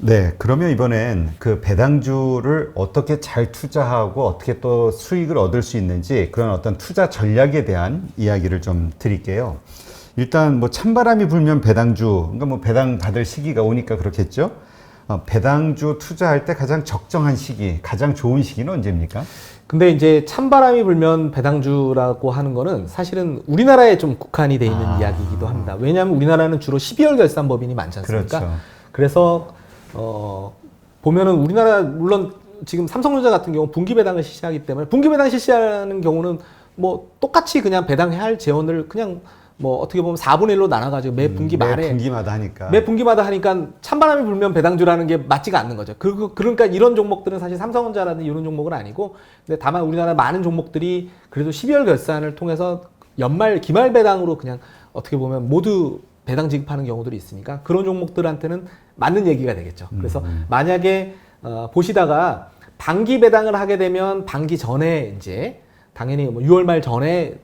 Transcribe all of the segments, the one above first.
네, 그러면 이번엔 그 배당주를 어떻게 잘 투자하고 어떻게 또 수익을 얻을 수 있는지 그런 어떤 투자 전략에 대한 이야기를 좀 드릴게요. 일단 뭐 찬바람이 불면 배당주, 그러니까 뭐 배당 받을 시기가 오니까 그렇겠죠. 배당주 투자할 때 가장 적정한 시기, 가장 좋은 시기는 언제입니까? 근데 이제 찬바람이 불면 배당주라고 하는 거는 사실은 우리나라에 좀 국한이 돼 있는 이야기이기도 합니다. 왜냐하면 우리나라는 주로 12월 결산법인이 많지 않습니까? 그렇죠. 그래서 보면은 우리나라 물론 지금 삼성전자 같은 경우 분기 배당을 실시하기 때문에 분기 배당 실시하는 경우는 뭐 똑같이 그냥 배당해야 할 재원을 그냥 뭐 어떻게 보면 4분의 1로 나눠가지고 매 분기 말에 매 분기마다 하니까. 매 분기마다 하니까 찬바람이 불면 배당주라는 게 맞지가 않는 거죠. 그러니까 이런 종목들은 사실 삼성전자라든지 이런 종목은 아니고, 근데 다만 우리나라 많은 종목들이 그래도 12월 결산을 통해서 연말 기말 배당으로 그냥 어떻게 보면 모두 배당 지급하는 경우들이 있으니까 그런 종목들한테는 맞는 얘기가 되겠죠. 그래서 만약에 보시다가 반기 배당을 하게 되면 반기 전에 이제 당연히 뭐 6월 말 전에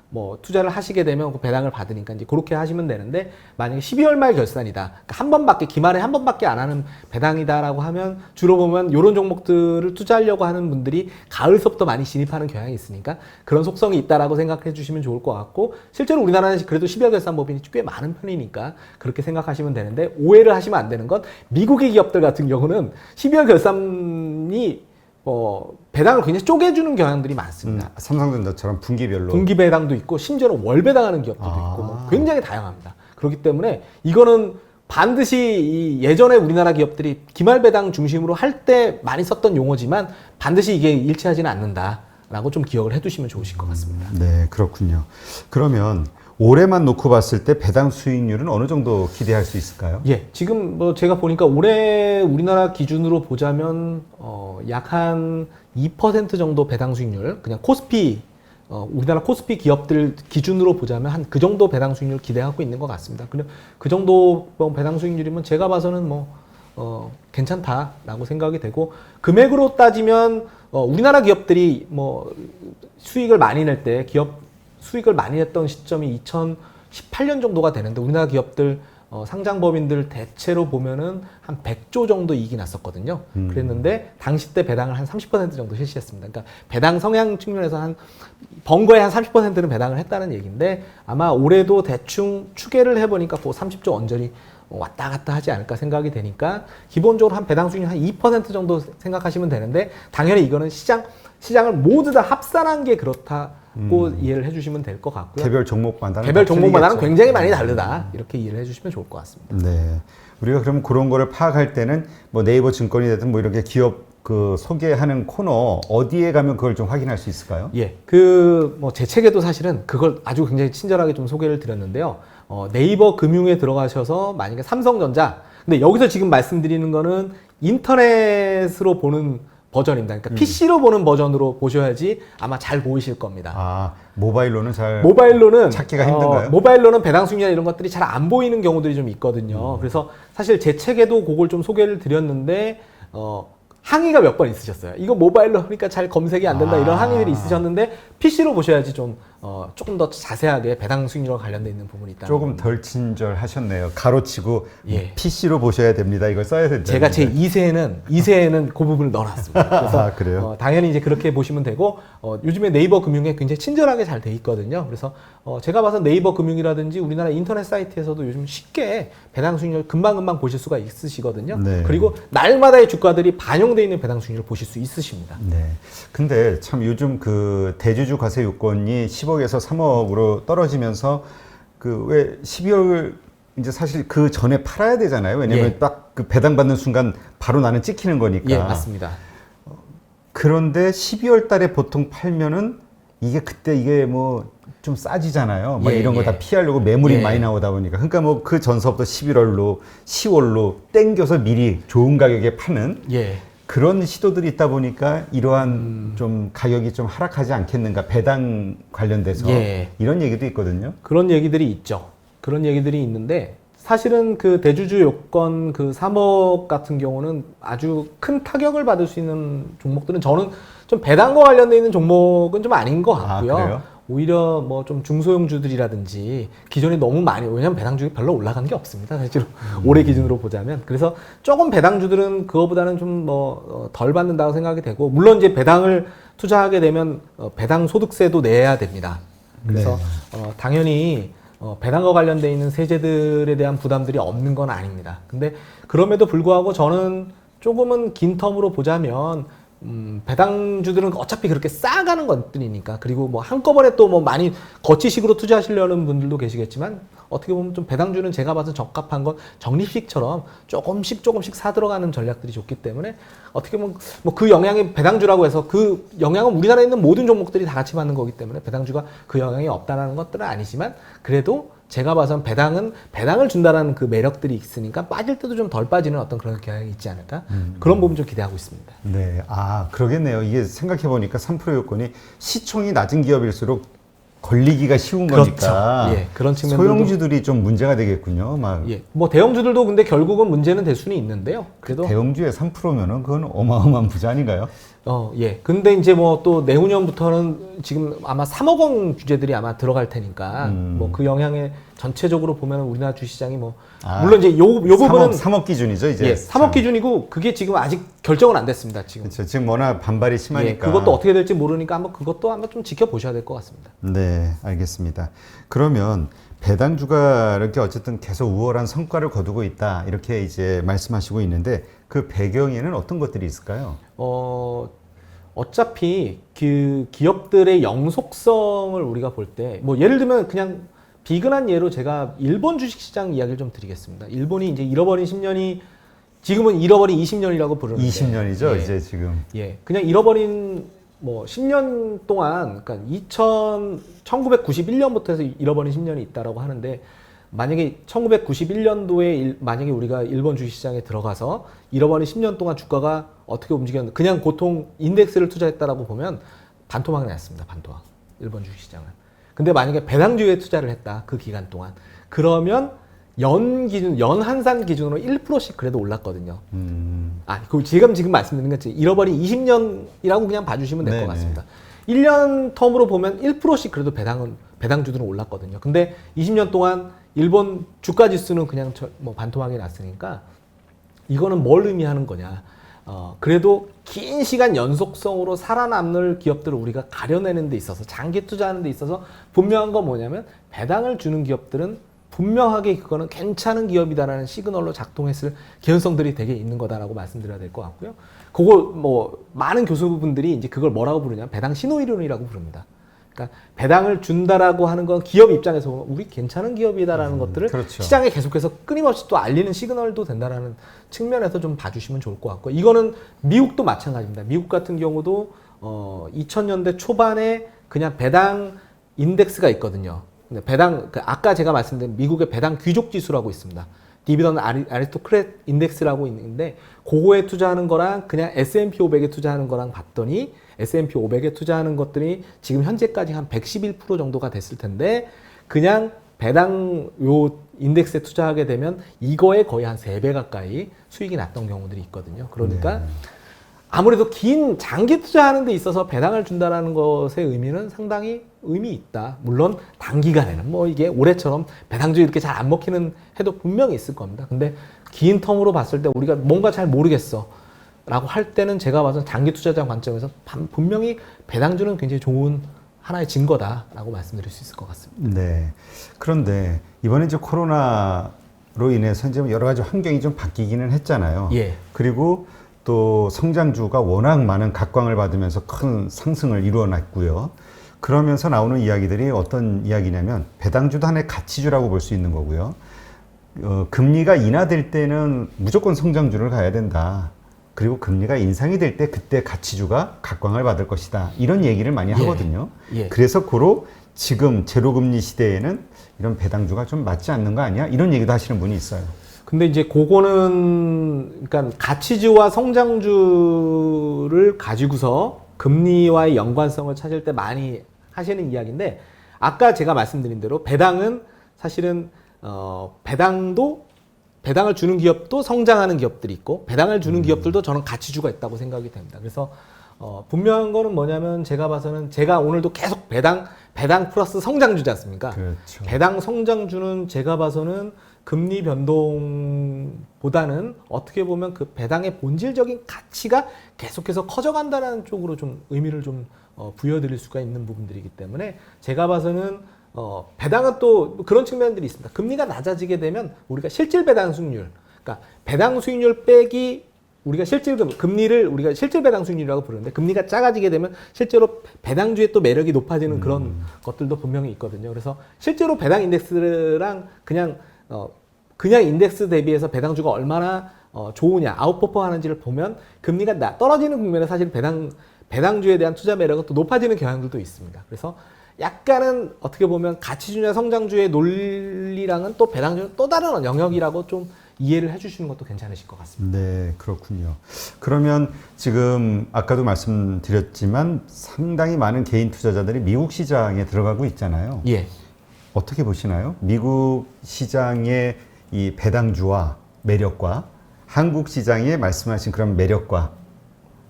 뭐 투자를 하시게 되면 그 배당을 받으니까 이제 그렇게 하시면 되는데, 만약에 12월 말 결산이다, 그러니까 한 번밖에 기말에 한 번밖에 안 하는 배당이다라고 하면 주로 보면 이런 종목들을 투자하려고 하는 분들이 가을서부터 많이 진입하는 경향이 있으니까 그런 속성이 있다라고 생각해 주시면 좋을 것 같고, 실제로 우리나라는 그래도 12월 결산법인이 꽤 많은 편이니까 그렇게 생각하시면 되는데, 오해를 하시면 안 되는 건 미국의 기업들 같은 경우는 12월 결산이 배당을 굉장히 쪼개주는 경향들이 많습니다. 삼성전자처럼 분기별로. 분기 배당도 있고 심지어는 월 배당하는 기업들도 있고 뭐 굉장히 다양합니다. 그렇기 때문에 이거는 반드시 이 예전에 우리나라 기업들이 기말 배당 중심으로 할 때 많이 썼던 용어지만 반드시 이게 일치하지는 않는다라고 좀 기억을 해두시면 좋으실 것 같습니다. 네, 그렇군요. 그러면 올해만 놓고 봤을 때 배당 수익률은 어느 정도 기대할 수 있을까요? 예, 지금 뭐 제가 보니까 올해 우리나라 기준으로 보자면 약 한 2% 정도 배당 수익률, 그냥 코스피 우리나라 코스피 기업들 기준으로 보자면 한 그 정도 배당 수익률 기대하고 있는 것 같습니다. 그냥 그 정도 배당 수익률이면 제가 봐서는 괜찮다라고 생각이 되고, 금액으로 따지면 우리나라 기업들이 뭐 수익을 많이 낼 때 수익을 많이 냈던 시점이 2018년 정도가 되는데, 우리나라 기업들 상장법인들 대체로 보면은 한 100조 정도 이익이 났었거든요. 그랬는데 당시 때 배당을 한 30% 정도 실시했습니다. 그러니까 배당 성향 측면에서 한 번거의 한 30%는 배당을 했다는 얘기인데, 아마 올해도 대충 추계를 해보니까 그 30조 언저리 왔다 갔다 하지 않을까 생각이 되니까, 기본적으로 한 배당 수익률 한 2% 정도 생각하시면 되는데, 당연히 이거는 시장을 모두 다 합산한 게 그렇다고 이해를 해주시면 될 것 같고요. 개별 종목마다는 굉장히 많이 다르다, 이렇게 이해를 해주시면 좋을 것 같습니다. 네, 우리가 그러면 그런 거를 파악할 때는 뭐 네이버 증권이 되든 뭐 이렇게 기업 그 소개하는 코너 어디에 가면 그걸 좀 확인할 수 있을까요? 예, 제 책에도 사실은 그걸 아주 굉장히 친절하게 좀 소개를 드렸는데요. 네이버 금융에 들어가셔서 만약에 삼성전자, 근데 여기서 지금 말씀드리는 거는 인터넷으로 보는 버전입니다. 그러니까 PC로 보는 버전으로 보셔야지 아마 잘 보이실 겁니다. 모바일로는 찾기가 힘든가요? 모바일로는 배당 수익이나 이런 것들이 잘 안 보이는 경우들이 좀 있거든요. 그래서 사실 제 책에도 그걸 좀 소개를 드렸는데, 항의가 몇 번 있으셨어요. 이거 모바일로 하니까 잘 검색이 안 된다, 이런 항의들이 있으셨는데, PC로 보셔야지 조금 더 자세하게 배당 수익률과 관련돼 있는 부분이 있다. 조금 덜 친절하셨네요. 가로치고 PC로 보셔야 됩니다. 이걸 써야 된다. 제가 제 2세에는 그 부분을 넣어놨습니다. 그래서 그래요? 당연히 이제 그렇게 보시면 되고, 요즘에 네이버 금융에 굉장히 친절하게 잘 돼 있거든요. 그래서 제가 봐서 네이버 금융이라든지 우리나라 인터넷 사이트에서도 요즘 쉽게 배당 수익률 금방금방 보실 수가 있으시거든요. 네. 그리고 날마다의 주가들이 반영돼 있는 배당 수익률을 보실 수 있으십니다. 네. 근데 참 요즘 그 대주주 과세 요건이 10억에서 3억으로 떨어지면서 왜 12월 이제 사실 그 전에 팔아야 되잖아요. 왜냐면 딱 그 배당 받는 순간 바로 나는 찍히는 거니까. 예, 맞습니다. 그런데 12월 달에 보통 팔면은 이게 뭐 좀 싸지잖아요. 이런 거 다 피하려고 매물이 많이 나오다 보니까. 그러니까 뭐 그 전서부터 11월로 10월로 땡겨서 미리 좋은 가격에 파는 그런 시도들이 있다 보니까 이러한 좀 가격이 좀 하락하지 않겠는가, 배당 관련돼서 이런 얘기도 있거든요. 그런 얘기들이 있죠. 그런 얘기들이 있는데, 사실은 그 대주주 요건 3억 같은 경우는 아주 큰 타격을 받을 수 있는 종목들은 저는 좀 배당과 관련돼 있는 종목은 좀 아닌 것 같고요. 오히려 뭐 좀 중소형주들이라든지 기존에 너무 많이, 왜냐면 배당주가 별로 올라간 게 없습니다. 실제로 올해 기준으로 보자면. 그래서 조금 배당주들은 그거보다는 좀 뭐 덜 받는다고 생각이 되고, 물론 이제 배당을 투자하게 되면 배당 소득세도 내야 됩니다. 그래서 당연히 배당과 관련돼 있는 세제들에 대한 부담들이 없는 건 아닙니다. 근데 그럼에도 불구하고 저는 조금은 긴 텀으로 보자면 배당주들은 어차피 그렇게 쌓아가는 것들이니까, 그리고 뭐 한꺼번에 또 뭐 많이 거치식으로 투자하시려는 분들도 계시겠지만, 어떻게 보면 좀 배당주는 제가 봐서 적합한 건 적립식처럼 조금씩 사 들어가는 전략들이 좋기 때문에, 어떻게 보면 뭐 그 영향이 배당주라고 해서 그 영향은 우리나라에 있는 모든 종목들이 다 같이 받는 거기 때문에 배당주가 그 영향이 없다는 것들은 아니지만, 그래도 제가 봐선 배당을 준다라는 그 매력들이 있으니까 빠질 때도 좀 덜 빠지는 어떤 그런 경향이 있지 않을까, 그런 부분 좀 기대하고 있습니다. 네, 그러겠네요. 이게 생각해보니까 3% 요건이 시총이 낮은 기업일수록 걸리기가 쉬운 거니까. 예, 그런 측면들도 소형주들이 좀 문제가 되겠군요. 예, 뭐 대형주들도 근데 결국은 문제는 될 수는 있는데요. 그래도 대형주의 3%면은 그건 어마어마한 부자 아닌가요? 예. 근데 이제 뭐 또 내후년부터는 지금 아마 3억 원 규제들이 아마 들어갈 테니까 뭐 그 영향에 전체적으로 보면 우리나라 주시장이 뭐 물론 이제 요 부분은 3억 기준이죠, 이제. 3억 기준이고, 그게 지금 아직 결정은 안 됐습니다. 지금. 그렇죠. 지금 워낙 반발이 심하니까. 예, 그것도 어떻게 될지 모르니까 한번 그것도 한번 좀 지켜보셔야 될 것 같습니다. 네, 알겠습니다. 그러면 배당주가 이렇게 어쨌든 계속 우월한 성과를 거두고 있다, 이렇게 이제 말씀하시고 있는데, 그 배경에는 어떤 것들이 있을까요? 어차피 그 기업들의 영속성을 우리가 볼 때, 뭐 예를 들면 그냥 비근한 예로 제가 일본 주식시장 이야기를 좀 드리겠습니다. 일본이 이제 잃어버린 10년이 지금은 잃어버린 20년이라고 부르는데, 20년이죠, 예, 이제 지금. 예, 그냥 잃어버린 뭐 10년 동안, 그러니까 1991년부터 해서 잃어버린 10년이 있다라고 하는데, 만약에 1991년도에 만약에 우리가 일본 주식시장에 들어가서 잃어버린 10년 동안 주가가 어떻게 움직였는데, 그냥 보통 인덱스를 투자했다라고 보면 반토막이 났습니다. 반토막. 일본 주식시장은. 근데 만약에 배당주에 투자를 했다, 그 기간 동안, 그러면 연 한산 기준으로 1%씩 그래도 올랐거든요. 그 지금 말씀드린 건 잃어버린 20년이라고 그냥 봐주시면 될 것 같습니다. 1년 텀으로 보면 1%씩 그래도 배당주들은 올랐거든요. 근데 20년 동안 일본 주가 지수는 그냥 뭐 반토막이 났으니까, 이거는 뭘 의미하는 거냐. 그래도 긴 시간 연속성으로 살아남는 기업들을 우리가 가려내는 데 있어서, 장기 투자하는 데 있어서 분명한 건 뭐냐면, 배당을 주는 기업들은 분명하게 그거는 괜찮은 기업이다라는 시그널로 작동했을 개연성들이 되게 있는 거다라고 말씀드려야 될 것 같고요. 그걸 뭐 많은 교수분들이 이제 그걸 뭐라고 부르냐면 배당 신호이론이라고 부릅니다. 그러니까 배당을 준다라고 하는 건 기업 입장에서 보면 우리 괜찮은 기업이다라는 것들을 그렇죠. 시장에 계속해서 끊임없이 또 알리는 시그널도 된다라는 측면에서 좀 봐주시면 좋을 것 같고, 이거는 미국도 마찬가지입니다. 미국 같은 경우도 2000년대 초반에 그냥 배당 인덱스가 있거든요. 근데 아까 제가 말씀드린 미국의 배당 귀족 지수라고 있습니다. 디비던드 아리스토크렛 인덱스라고 있는데, 그거에 투자하는 거랑 그냥 S&P 500에 투자하는 거랑 봤더니, S&P 500에 투자하는 것들이 지금 현재까지 한 111% 정도가 됐을 텐데, 그냥 배당 요 인덱스에 투자하게 되면 이거에 거의 한 3배 가까이 수익이 났던 경우들이 있거든요. 그러니까 아무래도 긴 장기 투자하는 데 있어서 배당을 준다라는 것의 의미는 상당히 의미 있다. 물론 단기간에는 뭐 이게 올해처럼 배당주 이렇게 잘 안 먹히는 해도 분명히 있을 겁니다. 근데 긴 텀으로 봤을 때 우리가 뭔가 잘 모르겠어 라고 할 때는 제가 봐서 장기 투자자 관점에서 분명히 배당주는 굉장히 좋은 하나의 증거다라고 말씀드릴 수 있을 것 같습니다. 네. 그런데 이번에 이제 코로나로 인해서 이제 여러 가지 환경이 좀 바뀌기는 했잖아요. 예. 그리고 또 성장주가 워낙 많은 각광을 받으면서 큰 상승을 이루어냈고요. 그러면서 나오는 이야기들이 어떤 이야기냐면, 배당주도 하나의 가치주라고 볼 수 있는 거고요. 금리가 인하될 때는 무조건 성장주를 가야 된다. 그리고 금리가 인상이 될 때 그때 가치주가 각광을 받을 것이다. 이런 얘기를 많이 하거든요. 예. 그래서 고로 지금 제로금리 시대에는 이런 배당주가 좀 맞지 않는 거 아니야? 이런 얘기도 하시는 분이 있어요. 근데 이제 그거는, 그러니까 가치주와 성장주를 가지고서 금리와의 연관성을 찾을 때 많이 하시는 이야기인데, 아까 제가 말씀드린 대로 배당은 사실은 배당을 주는 기업도 성장하는 기업들이 있고, 배당을 주는 기업들도 저는 가치주가 있다고 생각이 됩니다. 그래서 분명한 거는 뭐냐면 제가 봐서는 제가 오늘도 계속 배당 플러스 성장주지 않습니까? 그렇죠. 배당 성장주는 제가 봐서는 금리 변동보다는 어떻게 보면 그 배당의 본질적인 가치가 계속해서 커져간다는 쪽으로 좀 의미를 좀 부여드릴 수가 있는 부분들이기 때문에 제가 봐서는 배당은 또 그런 측면들이 있습니다. 금리가 낮아지게 되면 우리가 실질 배당 수익률, 그러니까 배당 수익률 빼기 우리가 금리를 우리가 실질 배당 수익률이라고 부르는데 금리가 작아지게 되면 실제로 배당주의 또 매력이 높아지는 그런 것들도 분명히 있거든요. 그래서 실제로 배당 인덱스랑 그냥 인덱스 대비해서 배당주가 얼마나 좋으냐, 아웃퍼포 하는지를 보면 금리가 떨어지는 국면에 사실 배당주에 대한 투자 매력은 또 높아지는 경향들도 있습니다. 그래서 약간은 어떻게 보면 가치주냐 성장주의 논리랑은 또 배당주는 또 다른 영역이라고 좀 이해를 해주시는 것도 괜찮으실 것 같습니다. 네, 그렇군요. 그러면 지금 아까도 말씀드렸지만 상당히 많은 개인 투자자들이 미국 시장에 들어가고 있잖아요. 예. 어떻게 보시나요? 미국 시장의 이 배당주와 매력과 한국 시장의 말씀하신 그런 매력과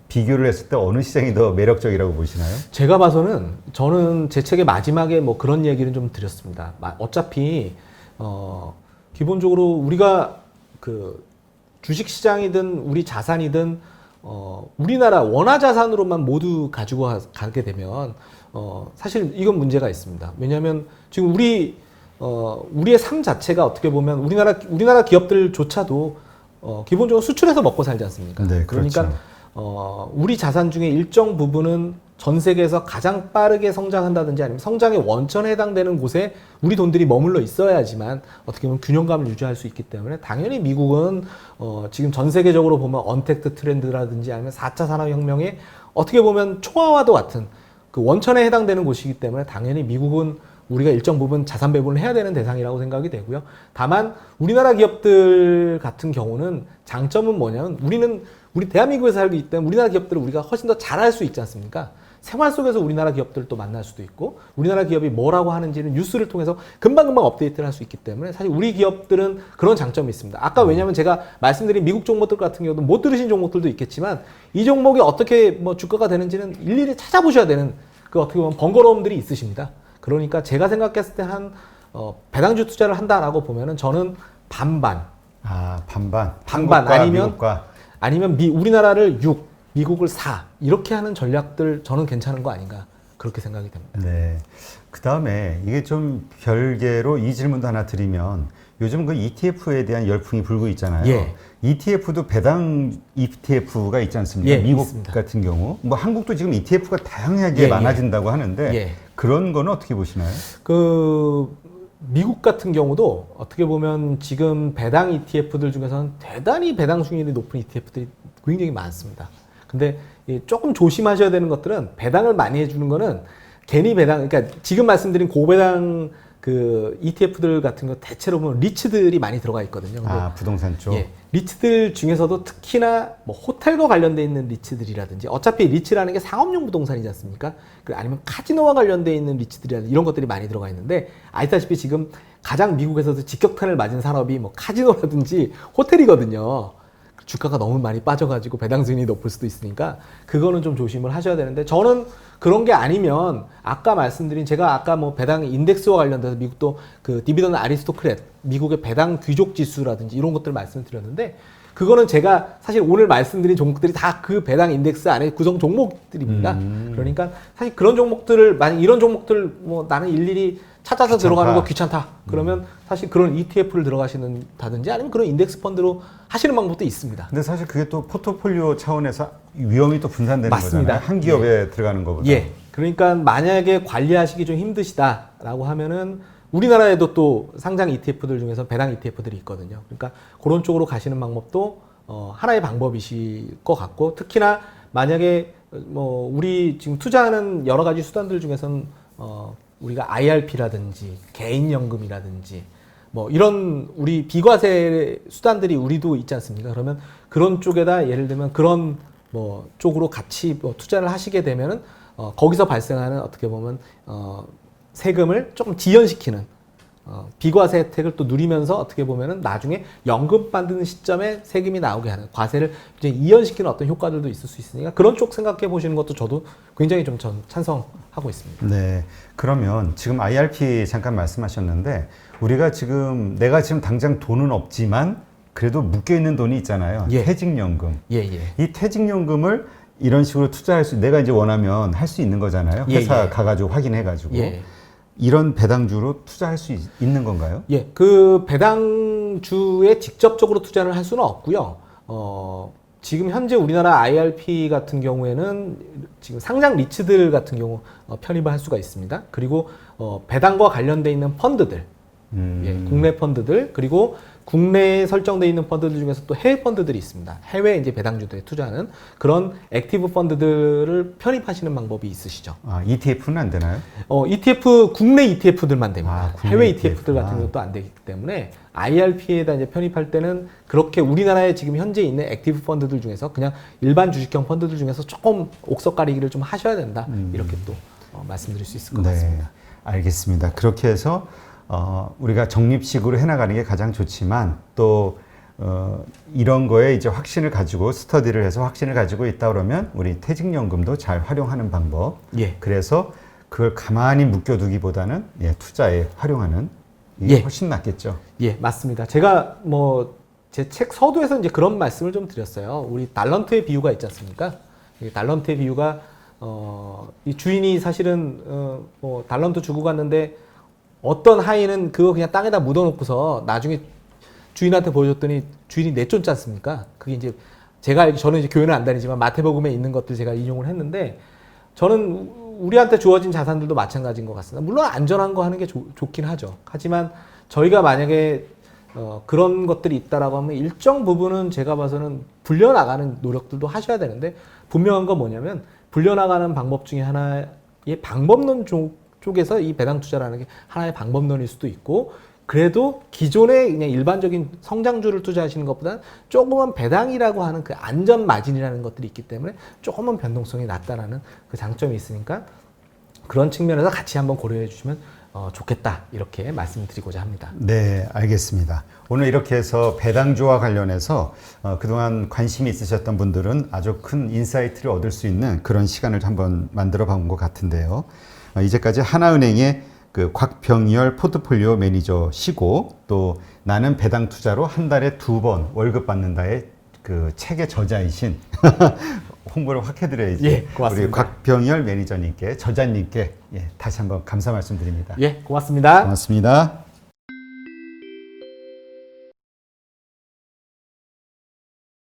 비교를 했을 때 어느 시장이 더 매력적이라고 보시나요? 제가 봐서는 저는 제 책의 마지막에 뭐 그런 얘기를 좀 드렸습니다. 어차피 기본적으로 우리가 그 주식 시장이든 우리 자산이든 우리나라 원화 자산으로만 모두 가지고 가게 되면 사실 이건 문제가 있습니다. 왜냐하면 지금 우리의 삶 자체가 어떻게 보면 우리나라 기업들조차도 기본적으로 수출해서 먹고 살지 않습니까? 네, 그러니까 그렇죠. 우리 자산 중에 일정 부분은 전 세계에서 가장 빠르게 성장한다든지 아니면 성장의 원천에 해당되는 곳에 우리 돈들이 머물러 있어야지만 어떻게 보면 균형감을 유지할 수 있기 때문에 당연히 미국은 지금 전 세계적으로 보면 언택트 트렌드라든지 아니면 4차 산업혁명의 어떻게 보면 초화와도 같은 그 원천에 해당되는 곳이기 때문에 당연히 미국은 우리가 일정 부분 자산 배분을 해야 되는 대상이라고 생각이 되고요. 다만 우리나라 기업들 같은 경우는 장점은 뭐냐면 우리 대한민국에서 살고 있기 때문에 우리나라 기업들을 우리가 훨씬 더 잘할 수 있지 않습니까? 생활 속에서 우리나라 기업들을 또 만날 수도 있고 우리나라 기업이 뭐라고 하는지는 뉴스를 통해서 금방금방 업데이트를 할 수 있기 때문에 사실 우리 기업들은 그런 장점이 있습니다. 아까 왜냐하면 제가 말씀드린 미국 종목들 같은 경우도 못 들으신 종목들도 있겠지만 이 종목이 어떻게 뭐 주가가 되는지는 일일이 찾아보셔야 되는 그 어떻게 보면 번거로움들이 있으십니다. 그러니까 제가 생각했을 때 배당주 투자를 한다라고 보면은 저는 반반. 반반. 반반 한국과 아니면 미국과. 아니면 우리나라를 6, 미국을 4 이렇게 하는 전략들 저는 괜찮은 거 아닌가 그렇게 생각이 됩니다. 네. 그 다음에 이게 좀 별개로 이 질문도 하나 드리면 요즘 그 ETF에 대한 열풍이 불고 있잖아요. 예. ETF도 배당 ETF가 있지 않습니까? 예, 미국 있습니다. 같은 경우. 뭐 한국도 지금 ETF가 다양하게 예, 많아진다고 하는데 예. 그런 거는 어떻게 보시나요? 미국 같은 경우도 어떻게 보면 지금 배당 ETF들 중에서는 대단히 배당 수익률이 높은 ETF들이 굉장히 많습니다. 근데 조금 조심하셔야 되는 것들은 배당을 많이 해주는 거는 괜히 그러니까 지금 말씀드린 고배당 그 ETF들 같은 거 대체로 보면 리츠들이 많이 들어가 있거든요. 근데 부동산 쪽. 예, 리츠들 중에서도 특히나 뭐 호텔과 관련돼 있는 리츠들이라든지 어차피 리츠라는 게 상업용 부동산이지 않습니까? 아니면 카지노와 관련돼 있는 리츠들이라든지 이런 것들이 많이 들어가 있는데 아시다시피 지금 가장 미국에서도 직격탄을 맞은 산업이 뭐 카지노라든지 호텔이거든요. 주가가 너무 많이 빠져가지고 배당 수익이 높을 수도 있으니까 그거는 좀 조심을 하셔야 되는데 저는 그런 게 아니면 아까 말씀드린 제가 아까 뭐 배당 인덱스와 관련돼서 미국도 그 디비던드 아리스토크렛 미국의 배당 귀족 지수라든지 이런 것들을 말씀드렸는데 그거는 제가 사실 오늘 말씀드린 종목들이 다 그 배당 인덱스 안에 구성 종목들입니다. 그러니까 사실 그런 종목들을 만약 이런 종목들 뭐 나는 일일이 찾아서 들어가는 거 귀찮다. 그러면 사실 그런 ETF를 들어가시는다든지 아니면 그런 인덱스 펀드로 하시는 방법도 있습니다. 근데 사실 그게 또 포트폴리오 차원에서 위험이 또 분산되는 맞습니다. 거잖아요. 한 기업에 들어가는 것보다. 예. 그러니까 만약에 관리하시기 좀 힘드시다라고 하면은 우리나라에도 또 상장 ETF들 중에서 배당 ETF들이 있거든요. 그러니까 그런 쪽으로 가시는 방법도 하나의 방법이실 것 같고 특히나 만약에 뭐 우리 지금 투자하는 여러 가지 수단들 중에서는 우리가 IRP라든지 개인연금이라든지 뭐 이런 우리 비과세 수단들이 우리도 있지 않습니까? 그러면 그런 쪽에다 예를 들면 그런 뭐 쪽으로 같이 뭐 투자를 하시게 되면은 거기서 발생하는 어떻게 보면 세금을 조금 지연시키는 비과세 혜택을 또 누리면서 어떻게 보면은 나중에 연금 받는 시점에 세금이 나오게 하는 과세를 이제 이연시키는 어떤 효과들도 있을 수 있으니까 그런 쪽 생각해 보시는 것도 저도 굉장히 좀 전 찬성하고 있습니다. 네. 그러면 지금 IRP 잠깐 말씀하셨는데 우리가 내가 지금 당장 돈은 없지만 그래도 묶여 있는 돈이 있잖아요. 예. 퇴직연금. 예, 예. 이 퇴직연금을 이런 식으로 투자할 내가 이제 원하면 할 수 있는 거잖아요. 예, 회사 예. 가가지고 확인해가지고. 예. 이런 배당주로 투자할 수 있는 건가요? 예, 그 배당주에 직접적으로 투자를 할 수는 없고요. 지금 현재 우리나라 IRP 같은 경우에는 지금 상장 리츠들 같은 경우 편입을 할 수가 있습니다. 그리고 배당과 관련돼 있는 펀드들, 예, 국내 펀드들 그리고 국내에 설정되어 있는 펀드들 중에서 또 해외 펀드들이 있습니다. 해외 이제 배당주들에 투자하는 그런 액티브 펀드들을 편입하시는 방법이 있으시죠. 아, ETF는 안 되나요? ETF 국내 ETF들만 됩니다. 아, 국내 해외 ETF. ETF들 같은 경우 또 안 되기 때문에 IRP에다 이제 편입할 때는 그렇게 우리나라에 지금 현재 있는 액티브 펀드들 중에서 그냥 일반 주식형 펀드들 중에서 조금 옥석 가리기를 좀 하셔야 된다. 이렇게 또 말씀드릴 수 있을 것 같습니다. 알겠습니다. 그렇게 해서 우리가 적립식으로 해나가는 게 가장 좋지만 또 이런 거에 이제 확신을 가지고 스터디를 해서 확신을 가지고 있다 그러면 우리 퇴직연금도 잘 활용하는 방법. 예. 그래서 그걸 가만히 묶여두기보다는 투자에 활용하는 이게 예. 훨씬 낫겠죠. 예, 맞습니다. 제가 제 책 서두에서 이제 그런 말씀을 좀 드렸어요. 우리 달런트의 비유가 있지 않습니까? 이 달런트의 비유가 이 주인이 사실은 달런트 주고 갔는데 어떤 하인은 그거 그냥 땅에다 묻어놓고서 나중에 주인한테 보여줬더니 주인이 내쫓지 않습니까? 그게 이제 저는 이제 교회는 안 다니지만 마태복음에 있는 것들 제가 인용을 했는데 저는 우리한테 주어진 자산들도 마찬가지인 것 같습니다. 물론 안전한 거 하는 게 좋긴 하죠. 하지만 저희가 만약에 그런 것들이 있다라고 하면 일정 부분은 제가 봐서는 불려나가는 노력들도 하셔야 되는데 분명한 건 뭐냐면 불려나가는 방법 중에 하나의 방법론 쪽에서 이 배당 투자라는 게 하나의 방법론일 수도 있고 그래도 기존의 그냥 일반적인 성장주를 투자하시는 것보다는 조금은 배당이라고 하는 그 안전 마진이라는 것들이 있기 때문에 조금은 변동성이 낮다라는 그 장점이 있으니까 그런 측면에서 같이 한번 고려해 주시면 좋겠다 이렇게 말씀드리고자 합니다. 네, 알겠습니다. 오늘 이렇게 해서 배당주와 관련해서 그동안 관심이 있으셨던 분들은 아주 큰 인사이트를 얻을 수 있는 그런 시간을 한번 만들어 본 것 같은데요. 이제까지 하나은행의 그 곽병열 포트폴리오 매니저시고 또 나는 배당 투자로 한 달에 2번 월급 받는다의 그 책의 저자이신 홍보를 확 해드려야지. 예, 고맙습니다. 우리 곽병열 매니저님께 저자님께 다시 한번 감사 말씀드립니다. 예, 고맙습니다. 고맙습니다.